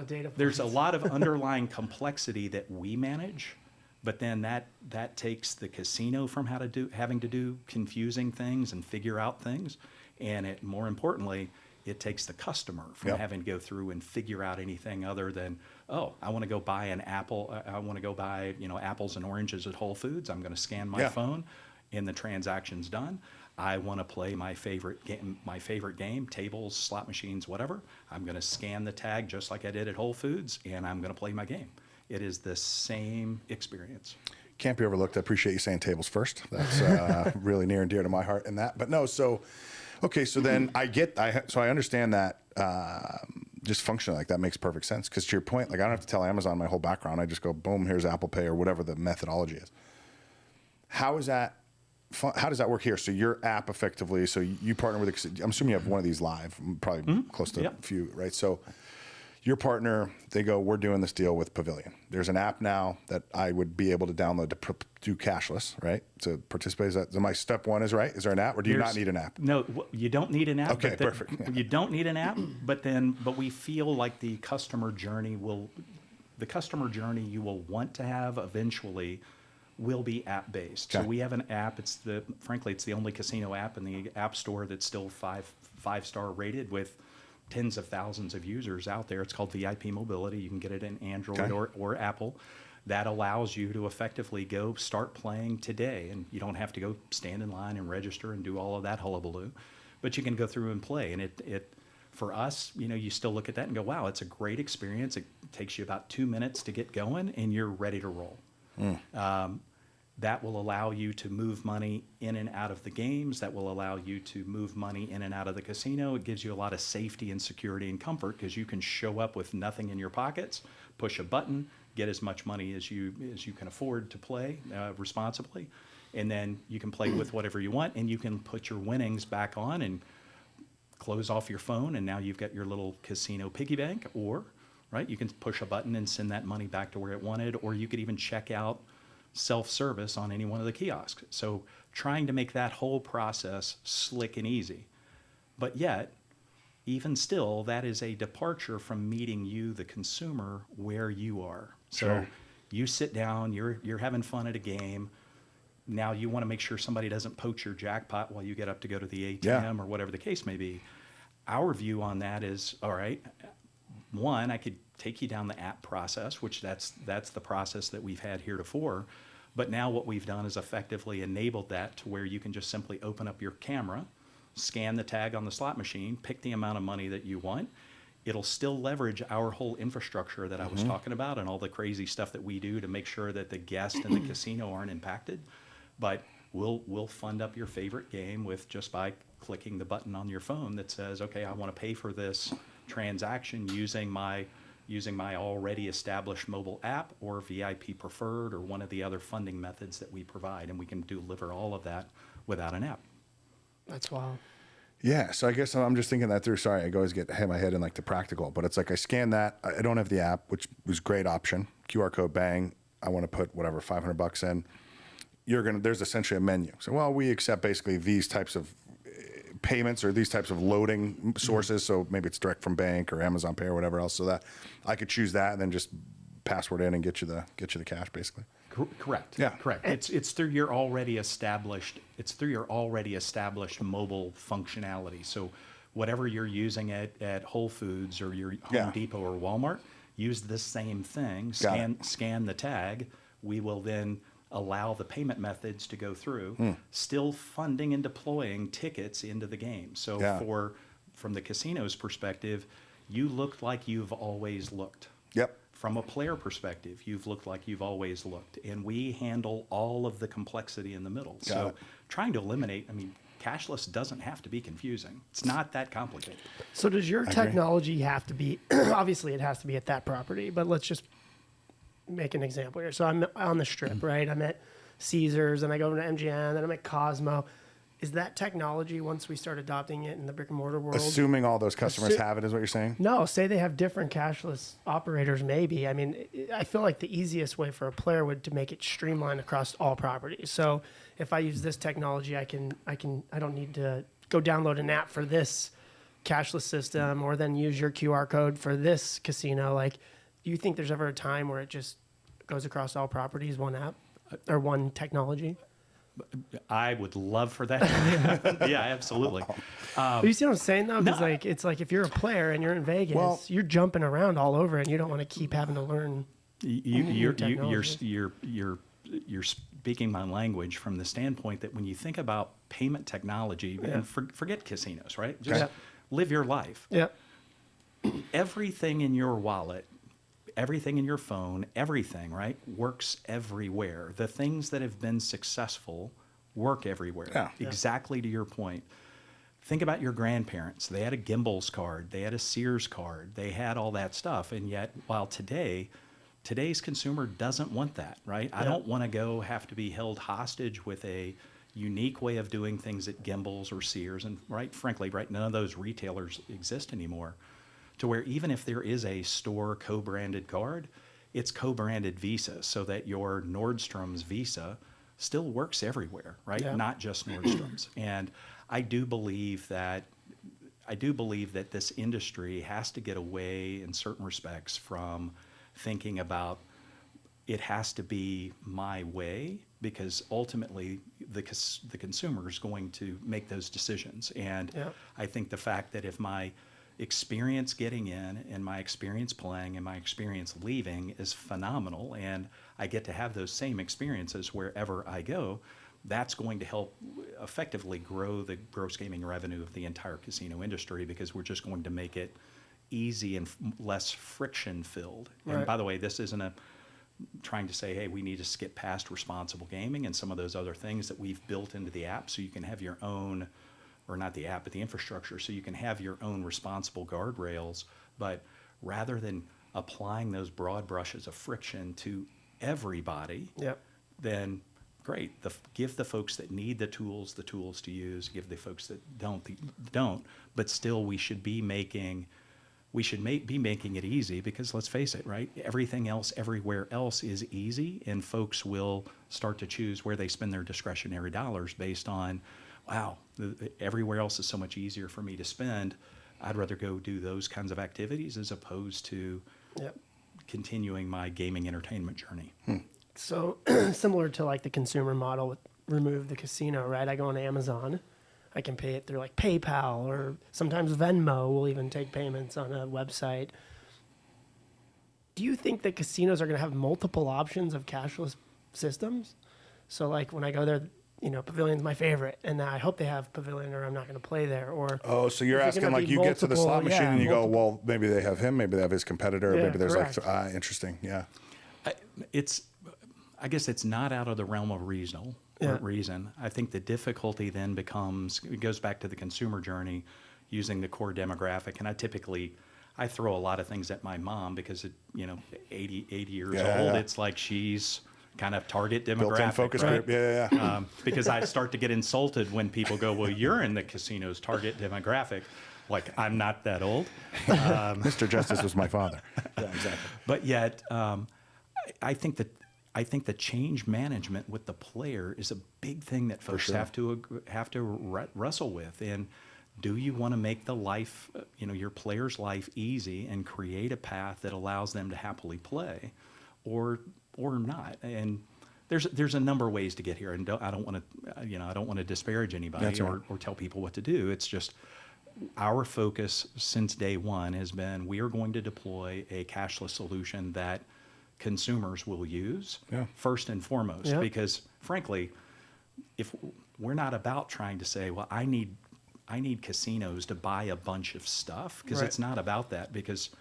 data points. There's a lot of underlying complexity that we manage, but then that takes the casino from having to do confusing things and figure out things, and more importantly, it takes the customer from having to go through and figure out anything other than, oh, I want to go buy an apple. I want to go buy apples and oranges at Whole Foods. I'm going to scan my phone, and the transaction's done. I want to play my favorite game, tables, slot machines, whatever. I'm going to scan the tag just like I did at Whole Foods, and I'm going to play my game. It is the same experience. Can't be overlooked. I appreciate you saying tables first. That's really near and dear to my heart in that. But no, so then I understand that just functionally, like that makes perfect sense. Because to your point, like I don't have to tell Amazon my whole background. I just go, boom, here's Apple Pay or whatever the methodology is. How does that work here? So your app effectively, so you partner with, I'm assuming you have one of these live, probably close to a few, right? So your partner, they go, we're doing this deal with Pavilion. There's an app now that I would be able to download to do cashless, right? To participate. Is that my step one is right? Is there an app or do you not need an app? No, you don't need an app. Okay, perfect. You don't need an app, but we feel like the customer journey you will want to have eventually will be app-based. Okay. So we have an app. Frankly, it's the only casino app in the App Store that's still five-star rated with tens of thousands of users out there. It's called VIP Mobility. You can get it in Android or Apple. That allows you to effectively go start playing today, and you don't have to go stand in line and register and do all of that hullabaloo, but you can go through and play. And it for us, you still look at that and go, wow, it's a great experience. It takes you about 2 minutes to get going, and you're ready to roll. That will allow you to move money in and out of the games. That will allow you to move money in and out of the casino. It gives you a lot of safety and security and comfort because you can show up with nothing in your pockets, push a button, get as much money as you can afford to play responsibly, and then you can play with whatever you want, and you can put your winnings back on and close off your phone, and now you've got your little casino piggy bank, or you can push a button and send that money back to where it wanted, or you could even check out self-service on any one of the kiosks. So trying to make that whole process slick and easy. But yet, even still, that is a departure from meeting you, the consumer, where you are. So you sit down, you're having fun at a game. Now you want to make sure somebody doesn't poach your jackpot while you get up to go to the ATM or whatever the case may be. Our view on that is, all right, one, I could take you down the app process, which that's the process that we've had heretofore. But now what we've done is effectively enabled that to where you can just simply open up your camera, scan the tag on the slot machine, pick the amount of money that you want. It'll still leverage our whole infrastructure that I was talking about and all the crazy stuff that we do to make sure that the guest and the casino aren't impacted. But we'll fund up your favorite game with just by clicking the button on your phone that says, okay, I want to pay for this transaction using my already established mobile app or VIP preferred or one of the other funding methods that we provide, and we can deliver all of that without an app. That's wild. Yeah, so I guess I'm just thinking that through. Sorry, I always hit my head in like the practical, but it's like I scan that. I don't have the app, which was a great option. QR code, bang. I want to put whatever $500 in. There's essentially a menu. So, well, we accept basically these types of payments or these types of loading sources. So maybe it's direct from bank or Amazon Pay or whatever else. So that I could choose that and then just password in and get you the cash basically. Correct. Yeah. Correct. It's through your already established mobile functionality. So whatever you're using at Whole Foods or your Home Depot or Walmart, use the same thing. Scan the tag. We will then allow the payment methods to go through, still funding and deploying tickets into the game. So from the casino's perspective, you looked like you've always looked. Yep. From a player perspective, you've looked like you've always looked. And we handle all of the complexity in the middle. So trying to eliminate, cashless doesn't have to be confusing. It's not that complicated. So does your technology have to be, obviously it has to be at that property, but let's just make an example here. So I'm on the Strip, right? I'm at Caesars and I go over to MGM, then I'm at Cosmo. Is that technology, once we start adopting it in the brick and mortar world? Assuming all those customers have it is what you're saying? No, say they have different cashless operators maybe. I feel like the easiest way for a player would to make it streamlined across all properties. So if I use this technology, I don't need to go download an app for this cashless system or then use your QR code for this casino. Like, do you think there's ever a time where it just goes across all properties, one app or one technology? I would love for that. Yeah, absolutely. But you see what I'm saying though? Because it's like if you're a player and you're in Vegas, you're jumping around all over and you don't want to keep having to learn. You're speaking my language from the standpoint that when you think about payment technology, and forget casinos, right? Just live your life. Yeah. Everything in your wallet, everything in your phone, everything, right, works everywhere. The things that have been successful work everywhere. Yeah. Exactly to your point. Think about your grandparents. They had a Gimbals card. They had a Sears card. They had all that stuff. And yet, while today's consumer doesn't want that, right? I don't want to have to be held hostage with a unique way of doing things at Gimbals or Sears. And frankly, none of those retailers exist anymore. To where even if there is a store co-branded card, it's co-branded Visa, so that your Nordstrom's Visa still works everywhere, right? Yeah. Not just Nordstrom's. And I do believe that this industry has to get away in certain respects from thinking about it has to be my way, because ultimately the consumer is going to make those decisions. And I think the fact that if my experience getting in and my experience playing and my experience leaving is phenomenal and I get to have those same experiences wherever I go, that's going to help effectively grow the gross gaming revenue of the entire casino industry, because we're just going to make it easy and less friction filled. Right. And by the way, this isn't trying to say, hey, we need to skip past responsible gaming and some of those other things that we've built into the app so you can have your own, or not the app, but the infrastructure, so you can have your own responsible guardrails. But rather than applying those broad brushes of friction to everybody, then great. Give the folks that need the tools to use. Give the folks that don't. But still, we should be making it easy, because let's face it, right? Everything else, everywhere else is easy, and folks will start to choose where they spend their discretionary dollars based on, wow, everywhere else is so much easier for me to spend. I'd rather go do those kinds of activities as opposed to continuing my gaming entertainment journey. So similar to like the consumer model with remove the casino, right? I go on Amazon. I can pay it through like PayPal, or sometimes Venmo will even take payments on a website. Do you think that casinos are going to have multiple options of cashless systems. So like when I go there, Pavilion's my favorite, and I hope they have Pavilion, or I'm not going to play there. Or so you're asking like you get to the slot machine and you go, well, maybe they have him, maybe they have his competitor, maybe there's like interesting, yeah. I guess it's not out of the realm of reason. I think the difficulty then it goes back to the consumer journey, using the core demographic, and I throw a lot of things at my mom because 80 years old. It's like she's kind of target demographic. Built-in focus group, because I start to get insulted when people go, well, you're in the casino's target demographic. Like, I'm not that old. Mr. Justice was my father. Yeah, exactly. But yet, I think the change management with the player is a big thing that folks have to wrestle with. And do you want to make the life, your player's life easy and create a path that allows them to happily play, or not? And there's a number of ways to get here, and I don't want to disparage anybody or tell people what to do. It's just our focus since day one has been, we are going to deploy a cashless solution that consumers will use first and foremost, because frankly, if we're not about trying to say, well, I need casinos to buy a bunch of stuff, because it's not about that, because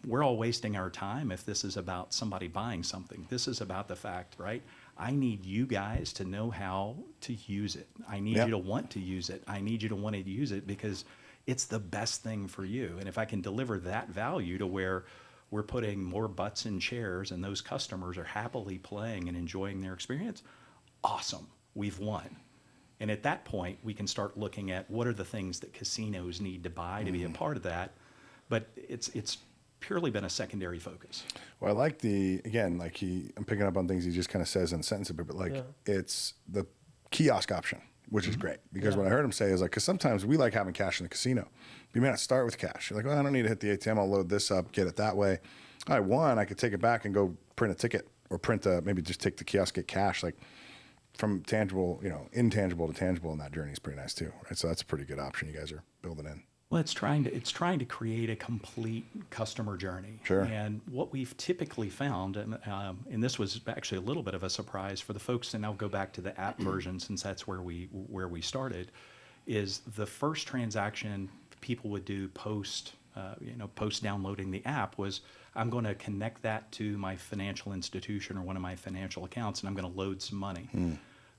we're all wasting our time if this is about somebody buying something. This is about the fact, right? I need you guys to know how to use it. I need you to want to use it. I need you to want to use it because it's the best thing for you. And if I can deliver that value to where we're putting more butts in chairs and those customers are happily playing and enjoying their experience, awesome, we've won. And at that point, we can start looking at what are the things that casinos need to buy to be a part of that. But it's purely been a secondary focus. Well, I like I'm picking up on things he just kind of says in a sentence a bit, but it's the kiosk option, which is great, because what I heard him say is like, because sometimes we like having cash in the casino. You may not start with cash. You're like, well, I don't need to hit the ATM. I'll load this up, get it that way. I could take it back and go print a ticket, or maybe just take the kiosk, get cash. Like, from tangible, intangible to tangible in that journey is pretty nice too, right? So that's a pretty good option you guys are building in. Well, it's trying to create a complete customer journey. Sure. And what we've typically found, and this was actually a little bit of a surprise for the folks, and I'll go back to the app version since that's where we started, is the first transaction people would do post downloading the app was, I'm going to connect that to my financial institution or one of my financial accounts, and I'm going to load some money.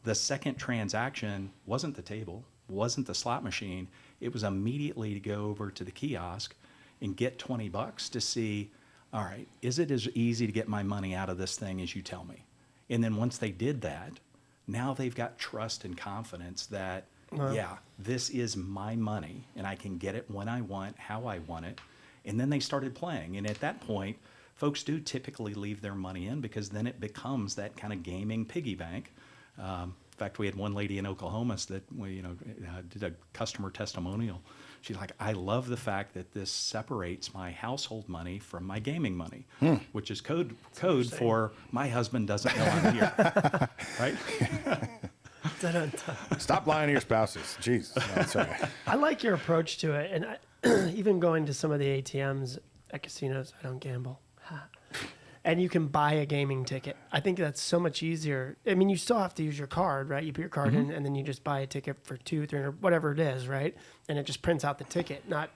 The second transaction wasn't the table, wasn't the slot machine. It was immediately to go over to the kiosk and get $20 to see, all right, is it as easy to get my money out of this thing as you tell me? And then once they did that, now they've got trust and confidence that, this is my money and I can get it when I want, how I want it. And then they started playing. And at that point, folks do typically leave their money in, because then it becomes that kind of gaming piggy bank. In fact, we had one lady in Oklahoma that did a customer testimonial. She's like, I love the fact that this separates my household money from my gaming money, which is code for my husband doesn't know I'm here, right? Stop lying to your spouses. Jeez. No, sorry. I like your approach to it, and even going to some of the ATMs at casinos. I don't gamble. And you can buy a gaming ticket. I think that's so much easier. I mean, you still have to use your card, right? You put your card in, and then you just buy a ticket for $200, $300, whatever it is, right? And it just prints out the ticket, not,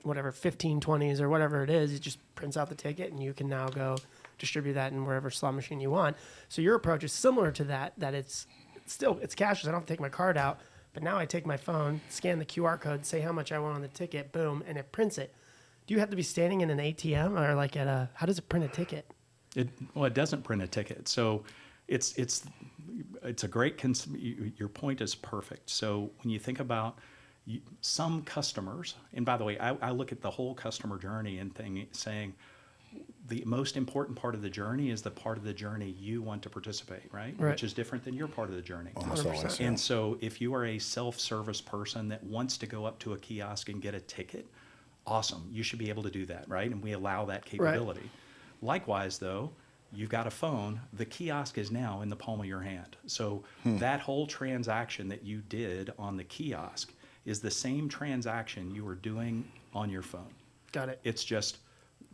whatever, 15, 20s or whatever it is. It just prints out the ticket, and you can now go distribute that in wherever slot machine you want. So your approach is similar to that it's cashless. I don't have to take my card out, but now I take my phone, scan the QR code, say how much I want on the ticket, boom, and it prints it. Do you have to be standing in an ATM or like how does it print a ticket? It doesn't print a ticket. So it's a great, your point is perfect. So when you think about some customers, and by the way, I look at the whole customer journey and saying the most important part of the journey is the part of the journey you want to participate, right? Which is different than your part of the journey. Almost always, and so if you are a self-service person that wants to go up to a kiosk and get a ticket, awesome. You should be able to do that, right? And we allow that capability. Right. Likewise, though, you've got a phone. The kiosk is now in the palm of your hand. So that whole transaction that you did on the kiosk is the same transaction you were doing on your phone. Got it. It's just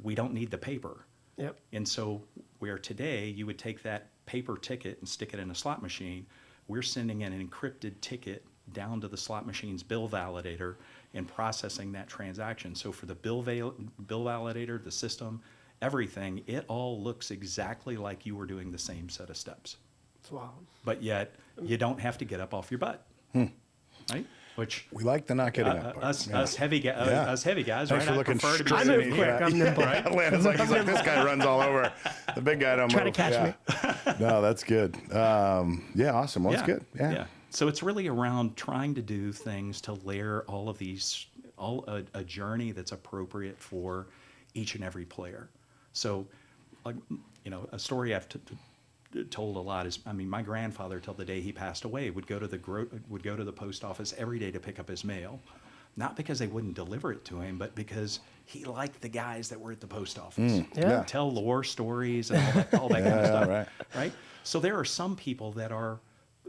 we don't need the paper. Yep. And so where today you would take that paper ticket and stick it in a slot machine, we're sending an encrypted ticket down to the slot machine's bill validator and processing that transaction. So for the bill validator, the system, everything, it all looks exactly like you were doing the same set of steps. It's wild. But yet you don't have to get up off your butt, right? Which We like the not getting up. part. us heavy guys, Thanks right? for I looking prefer to be I straight move at me. quick. I'm nimble. Landon's like, he's like, this guy runs all over. The big guy don't Try to move. catch me. No, that's good. Yeah, awesome. Well, that's good. Yeah. So it's really around trying to do things to layer all of these, a journey that's appropriate for each and every player. So, like, a story I've told a lot is, I mean, my grandfather, till the day he passed away, would go to the post office every day to pick up his mail, not because they wouldn't deliver it to him, but because he liked the guys that were at the post office. Yeah. Tell war stories and all that kind of stuff, right. So there are some people that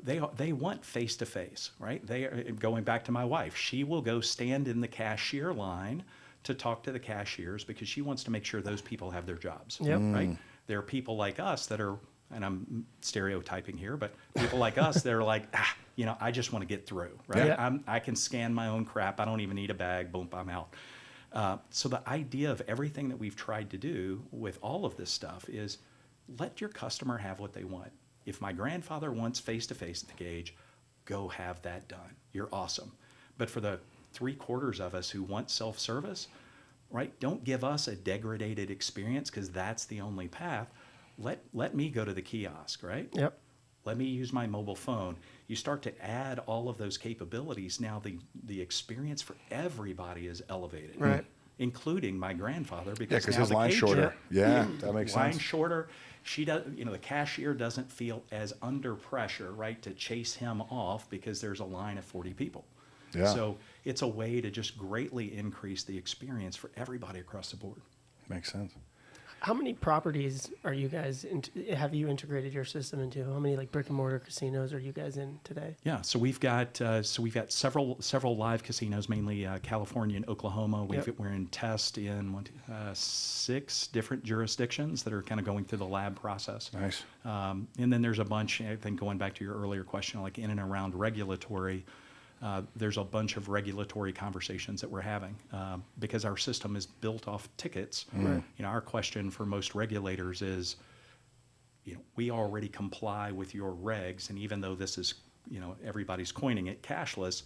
they want face to face, right? They are, going back to my wife, she will go stand in the cashier line to talk to the cashiers because she wants to make sure those people have their jobs, Yep. right? There are people like us that are, and I'm stereotyping here, but people like us that are like, I just want to get through, right? Yeah. I can scan my own crap. I don't even need a bag. Boom, I'm out. So the idea of everything that we've tried to do with all of this stuff is let your customer have what they want. If my grandfather wants face-to-face at the gauge, go have that done. You're awesome. But for the 3/4 of us who want self-service, right, don't give us a degraded experience because that's the only path. Let me go to the kiosk, right? Yep. Let me use my mobile phone. You start to add all of those capabilities. Now the experience for everybody is elevated, Right. including my grandfather, Yeah, because because now his the line's cage- shorter. Yeah, that makes line sense. shorter. She does, the cashier doesn't feel as under pressure, right, to chase him off because there's a line of 40 people. Yeah. So it's a way to just greatly increase the experience for everybody across the board. Makes sense. How many properties are you guys have you integrated your system into? How many like brick and mortar casinos are you guys in today? Yeah, so we've got several live casinos, mainly California and Oklahoma. We're in test in 6 different jurisdictions that are kind of going through the lab process. Nice. And then there's a bunch. I think going back to your earlier question, like in and around regulatory. There's a bunch of regulatory conversations that we're having because our system is built off tickets. Right. Our question for most regulators is, we already comply with your regs, and even though this is, everybody's coining it cashless,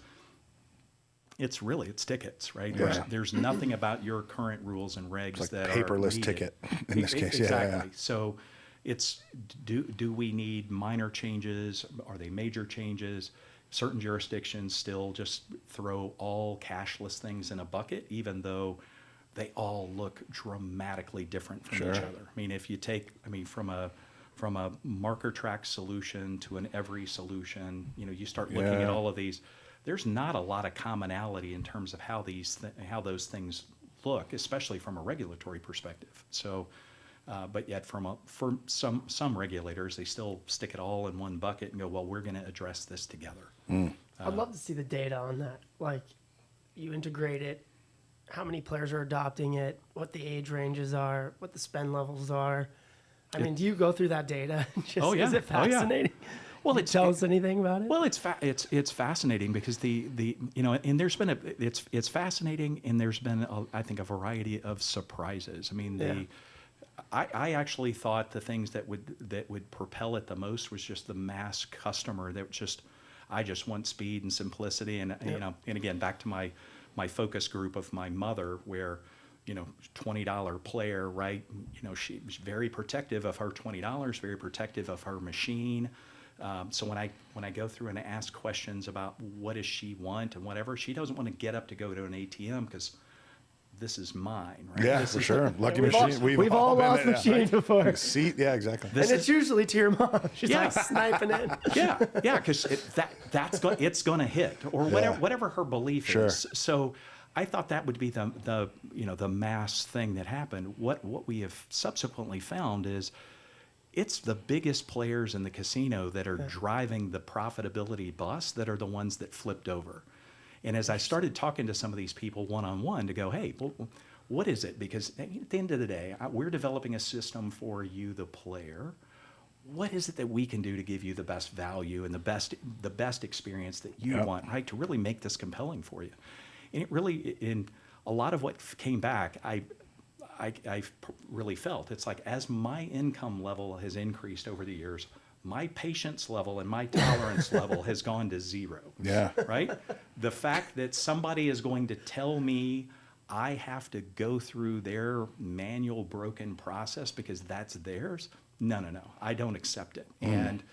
it's tickets, right? Yeah. There's nothing about your current rules and regs It's like that paperless are needed. ticket in this case. Exactly. Yeah. So it's do we need minor changes? Are they major changes? Certain jurisdictions still just throw all cashless things in a bucket, even though they all look dramatically different from each Sure. other. I mean, if you take, from a marker track solution to an every solution, you start looking at Yeah. all of these. There's not a lot of commonality in terms of how how those things look, especially from a regulatory perspective. So. But yet, for some regulators, they still stick it all in one bucket and go, well, we're going to address this together. I'd love to see the data on that. Like, you integrate it, how many players are adopting it, what the age ranges are, what the spend levels are. I mean, do you go through that data? Oh, yeah. Is it Oh, yeah. fascinating? Well, Can you tell us anything about it? Well, it's fascinating because and there's been it's fascinating, and there's been I think a variety of surprises. I mean, I actually thought the things that would propel it the most was just the mass customer that I just want speed and simplicity, and and again back to my focus group of my mother where $20 player, right? She was very protective of her $20, very protective of her machine. So when I go through and I ask questions about what does she want and whatever, she doesn't want to get up to go to an ATM because this is mine, right? Yeah, This for is sure. Lucky machine. We've all been lost there. machines before. Seat. Yeah, exactly. And it's usually to your mom. She's Yeah. like sniping in. Yeah, because it's going to hit or whatever her belief Sure. is. So I thought that would be the mass thing that happened. What we have subsequently found is it's the biggest players in the casino that are driving the profitability bus that are the ones that flipped over. And as I started talking to some of these people one-on-one to go, hey, well, what is it? Because at the end of the day, we're developing a system for you, the player. What is it that we can do to give you the best value and the best experience that you want, right? To really make this compelling for you. And it really, in a lot of what came back, I really felt it's like as my income level has increased over the years, my patience level and my tolerance level has gone to zero. Yeah. Right? The fact that somebody is going to tell me I have to go through their manual broken process because that's theirs, no. I don't accept it. And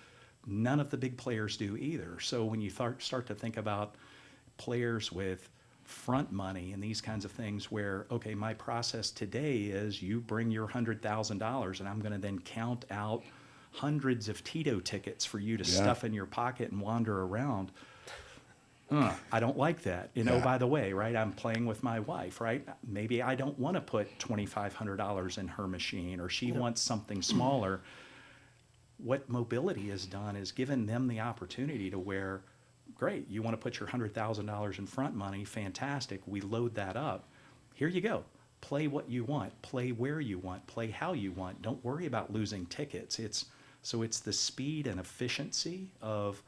none of the big players do either. So when you start to think about players with front money and these kinds of things where, okay, my process today is you bring your $100,000 and I'm going to then count out hundreds of Tito tickets for you to stuff in your pocket and wander around. I don't like that. By the way, right, I'm playing with my wife, right? Maybe I don't want to put $2,500 in her machine, or she wants something smaller. What mobility has done is given them the opportunity to where, great, you want to put your $100,000 in front money, fantastic. We load that up. Here you go. Play what you want. Play where you want. Play how you want. Don't worry about losing tickets. It's the speed and efficiency of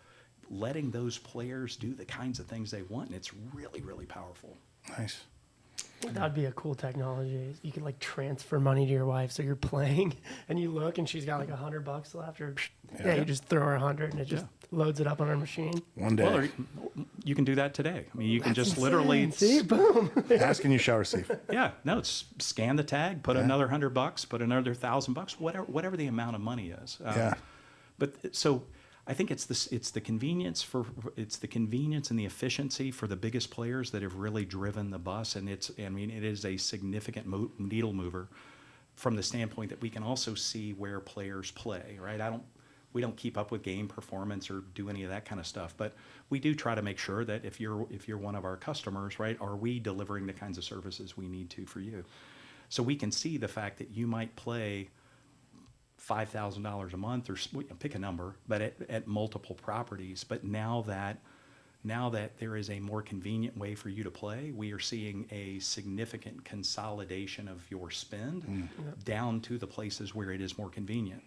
letting those players do the kinds of things they want, and it's really, really powerful. Nice. That'd be a cool technology. You could like transfer money to your wife, so you're playing and you look and she's got like $100 left, or you just throw her 100 and it just loads it up on her machine. One day. Well, you can do that today. I mean, you can just literally see, boom. Ask and you shall receive. It's scan the tag, put another $100, put another $1,000, whatever the amount of money is. But so I think it's the convenience and the efficiency for the biggest players that have really driven the bus, and it is a significant needle mover from the standpoint that we can also see where players play, right? We don't keep up with game performance or do any of that kind of stuff, but we do try to make sure that if you're one of our customers, right, are we delivering the kinds of services we need to for you? So we can see the fact that you might play $5,000 a month, or pick a number, but at multiple properties. But now that there is a more convenient way for you to play, we are seeing a significant consolidation of your spend down to the places where it is more convenient,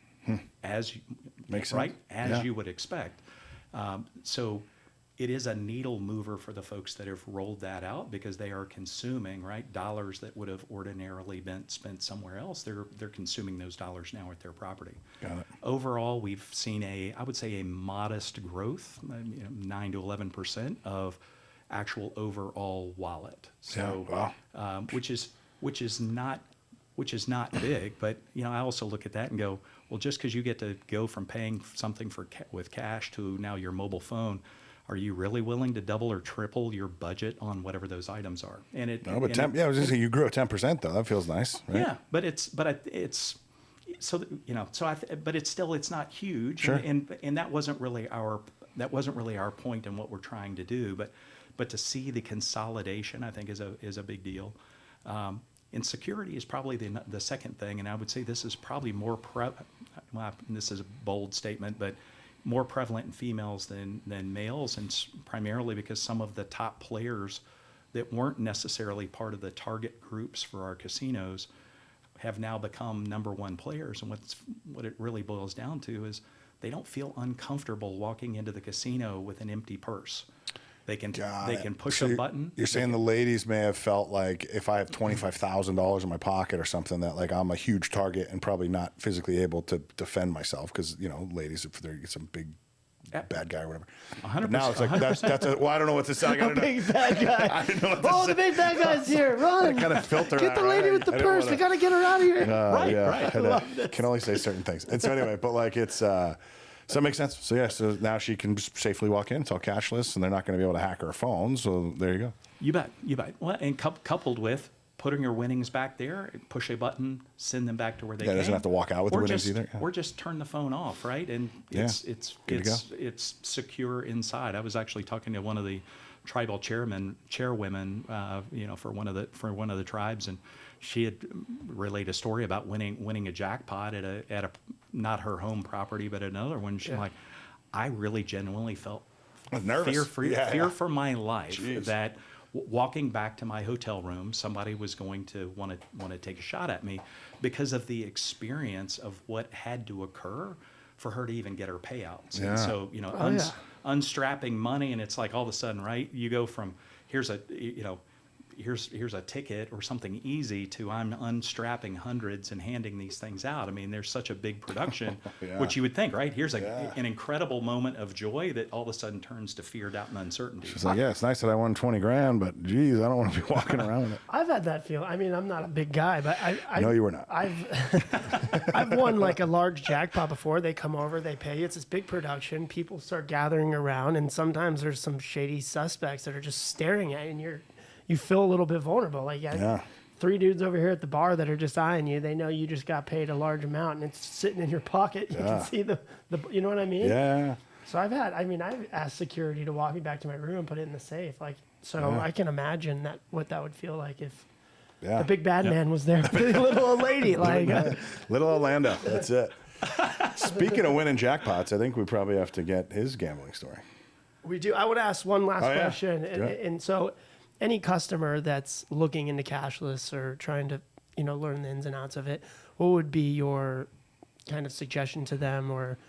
as you would expect. So it is a needle mover for the folks that have rolled that out, because they are consuming, right, dollars that would have ordinarily been spent somewhere else. They're consuming those dollars now at their property. Got it. Overall, we've seen I would say a modest growth, 9 to 11% of actual overall wallet. So, which is not big, but I also look at that and go, well, just because you get to go from paying something with cash to now your mobile phone, are you really willing to double or triple your budget on whatever those items are? I was going to say you grew at 10% though. That feels nice, right? Yeah, but it's not huge, sure. and that wasn't really our point in what we're trying to do. But to see the consolidation, I think is a big deal. And security is probably the second thing, and I would say this is probably more this is a bold statement, but more prevalent in females than males, and primarily because some of the top players that weren't necessarily part of the target groups for our casinos have now become number one players. And what it really boils down to is they don't feel uncomfortable walking into the casino with an empty purse. They can push a button. You're saying the ladies may have felt like if I have $25,000 in my pocket or something, that like I'm a huge target and probably not physically able to defend myself, because ladies, if they're some big bad guy or whatever. 100%. Now it's like that's I don't know what to say. I gotta know. Big bad guy. I didn't know what to say. The big bad guy's here. Run. Kind of filter. Get the lady with the purse. We gotta get her out of here. Right. I can only say certain things. And so anyway, but like it's. So that makes sense. So now she can just safely walk in. It's all cashless, and they're not going to be able to hack her phone. So there you go. You bet. Well, and coupled with putting your winnings back there, push a button, send them back to where they came. Doesn't have to walk out with the winnings either. Or just turn the phone off, right? And it's secure inside. I was actually talking to one of the tribal chairwomen, for one of the tribes, and she had relayed a story about winning a jackpot at a not her home property, but another one. She's like, I really genuinely felt nervous. fear for my life. Jeez. That walking back to my hotel room, somebody was going to want to take a shot at me because of the experience of what had to occur for her to even get her payouts. Yeah. And so, unstrapping money, and it's like all of a sudden, right? You go from here's a ticket or something easy to I'm unstrapping hundreds and handing these things out. I mean, there's such a big production, which you would think, right? Here's an incredible moment of joy that all of a sudden turns to fear, doubt, and uncertainty. She's like, yeah, it's nice that I won 20 grand, but geez, I don't want to be walking around with it. I've had that feel. I mean, I'm not a big guy, but No, you were not. I've won like a large jackpot before. They come over, they pay. It's this big production. People start gathering around, and sometimes there's some shady suspects that are just staring at you, and you feel a little bit vulnerable. Like, three dudes over here at the bar that are just eyeing you. They know you just got paid a large amount, and it's sitting in your pocket. You can see the you know what I mean? Yeah. So I've asked security to walk me back to my room and put it in the safe. Like, so I can imagine what that would feel like if the big bad man was there with the little old lady. Like, little Orlando. That's it. Speaking of winning jackpots, I think we probably have to get his gambling story. We do. I would ask one last question. And so any customer that's looking into cashless or trying to, learn the ins and outs of it, what would be your kind of suggestion to them or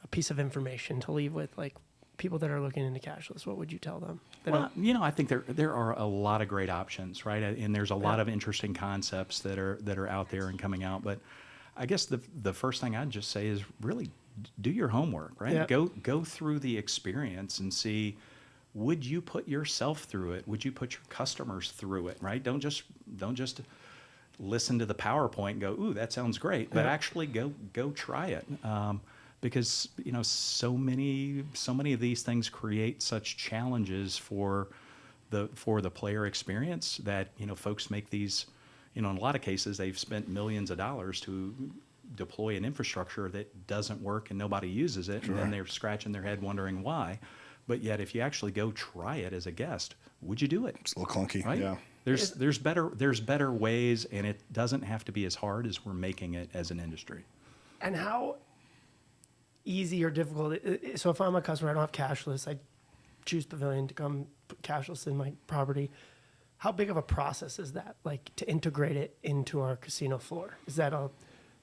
a piece of information to leave with, like people that are looking into cashless? What would you tell them? Well, I think there are a lot of great options, right? And there's a lot of interesting concepts that are out there and coming out. But I guess the first thing I'd just say is really do your homework, right? Yeah. Go through the experience and see, would you put yourself through it? Would you put your customers through it, right? Don't just listen to the PowerPoint and go, ooh, that sounds great, but actually go try it. Because so many of these things create such challenges for the player experience that folks make these. In a lot of cases, they've spent millions of dollars to deploy an infrastructure that doesn't work and nobody uses it, and then they're scratching their head wondering why. But yet, if you actually go try it as a guest, would you do it? It's a little clunky, right? Yeah. There's better ways, and it doesn't have to be as hard as we're making it as an industry. And how easy or difficult? So if I'm a customer, I don't have cashless. I choose Pavilion to come put cashless in my property. How big of a process is that, like, to integrate it into our casino floor? Is that a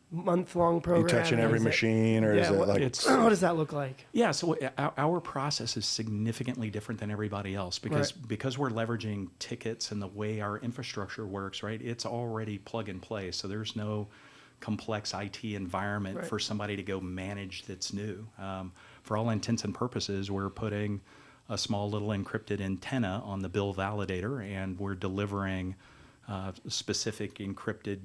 month-long program? You touching every machine, or is it like... What does that look like? Yeah, so our process is significantly different than everybody else because we're leveraging tickets and the way our infrastructure works, right? It's already plug and play, so there's no complex IT environment for somebody to go manage that's new. For all intents and purposes, we're putting a small little encrypted antenna on the bill validator, and we're delivering specific encrypted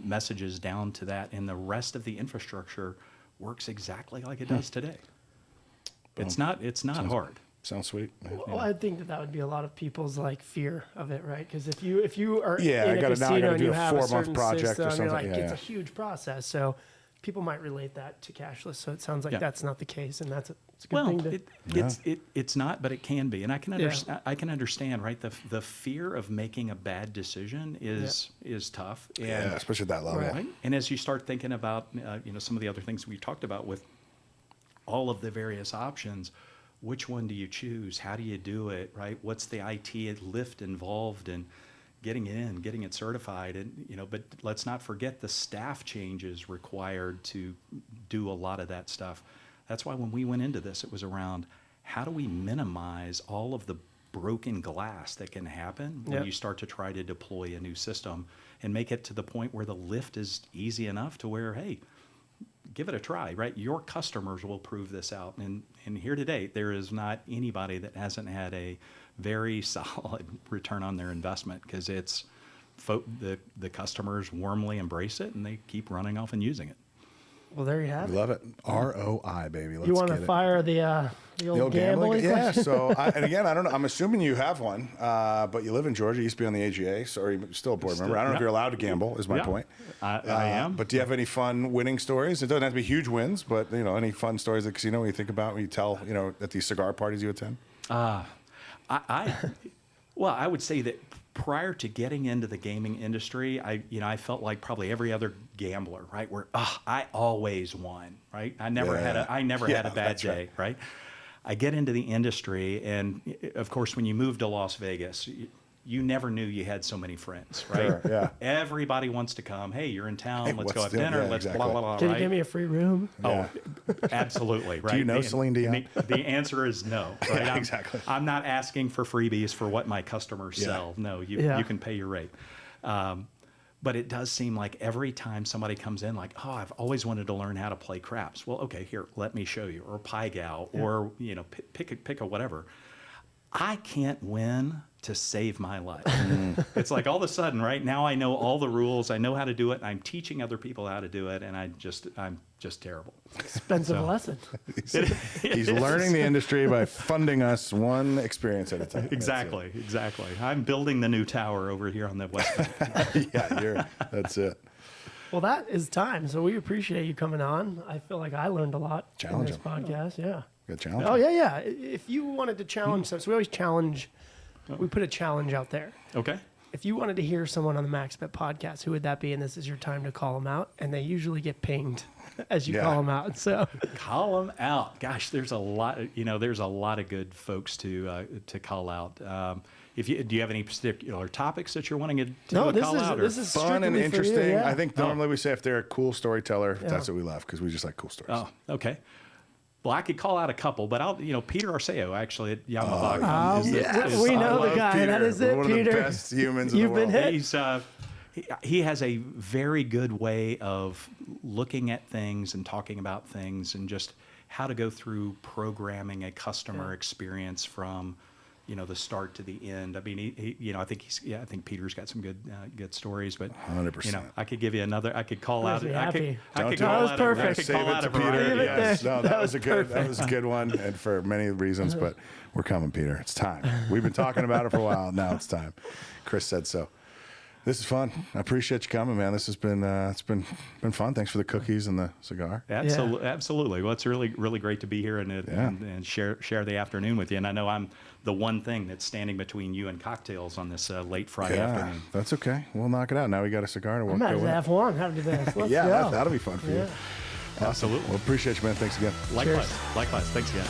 messages down to that, and the rest of the infrastructure works exactly like it does today. It's not hard. Sounds sweet. Well, I think that would be a lot of people's fear of it, right? Because if you are in I a gotta casino and do you a have a 4-month certain project system, or something. it's a huge process. So people might relate that to cashless. So it sounds like that's not the case, and it's a good thing to. It's not, but it can be, and I can understand. I can understand, right? The fear of making a bad decision is tough. And, especially at that level. Right? And as you start thinking about some of the other things we talked about with all of the various options, which one do you choose? How do you do it? Right? What's the IT lift involved in getting it in, getting it certified? And but let's not forget the staff changes required to do a lot of that stuff. That's why when we went into this, it was around how do we minimize all of the broken glass that can happen when you start to try to deploy a new system and make it to the point where the lift is easy enough to where, hey, give it a try, right? Your customers will prove this out. And here today, there is not anybody that hasn't had a very solid return on their investment because it's the customers warmly embrace it and they keep running off and using it. Well, there you have it. Love it. ROI, baby. Let's you want to get fire the old gambling? Yeah. So, and again, I don't know. I'm assuming you have one, but you live in Georgia. You used to be on the AGA, so you're still a board member. I don't know if you're allowed to gamble. Is my point. I am. But do you have any fun winning stories? It doesn't have to be huge wins, but any fun stories at the casino when you think about when you tell at these cigar parties you attend? I would say that prior to getting into the gaming industry, I felt like probably every other gambler, right? Where I always won, right? I never had a bad day, right? I get into the industry, and of course, when you move to Las Vegas, you never knew you had so many friends, right? Sure, yeah. Everybody wants to come. Hey, you're in town. Hey, let's go have what's dinner. yeah, let's exactly. blah, blah, blah, Can right? you give me a free room? Yeah. Oh, absolutely. Right. Do you know Celine Dion? The answer is no. Right? Yeah, exactly. I'm not asking for freebies for what my customers Yeah. sell. No, you Yeah. you can pay your rate. But it does seem like every time somebody comes in, like, oh, I've always wanted to learn how to play craps. Well, okay, here, let me show you, or pie gal, or pick a whatever. I can't win to save my life. It's like all of a sudden, right now, I know all the rules, I know how to do it, and I'm teaching other people how to do it, and I'm just terrible. Expensive lesson. He's learning the industry by funding us one experience at a time. Exactly. I'm building the new tower over here on the west bank. Yeah, that's it. Well, that is time. So we appreciate you coming on. I feel like I learned a lot Challenge in this him. podcast. Yeah. Good challenge. Oh, yeah. If you wanted to challenge so we always challenge, we put a challenge out there. Okay. If you wanted to hear someone on the MaxBet podcast, who would that be? And this is your time to call them out. And they usually get pinged as you call them out. So Call them out. Gosh, there's a lot. There's a lot of good folks to call out. Do you have any particular topics that you're wanting to call out? This is Fun and strictly for you, interesting. yeah. I think normally we say if they're a cool storyteller, that's what we love because we just like cool stories. Oh, okay. Well, I could call out a couple, but Peter Arceo actually at Yamavaca. we I know the love guy. Peter. That is it, One Peter. of the best humans in You've the been world. hit. He has a very good way of looking at things and talking about things and just how to go through programming a customer experience from the start to the end. I mean, I think Peter's got some good stories, but 100%. I could give you another. I could call out. Makes me I could happy. call That out. was perfect. I could Save call it out to a Peter. variety. Yes. No, that was a good. perfect. That was a good one, and for many reasons. But we're coming, Peter. It's time. We've been talking about it for a while. Now it's time. Chris said so. This is fun. I appreciate you coming, man. This has been it's been fun. Thanks for the cookies and the cigar. Absolutely. Well, it's really great to be here and share the afternoon with you. And I know I'm the one thing that's standing between you and cocktails on this late Friday afternoon. That's okay. We'll knock it out. Now we got a cigar to I work might with. have one. How to do this? Let's Yeah, go. that'll be fun for you. Yeah. Absolutely. Well, appreciate you, man. Thanks again. Likewise. Thanks again.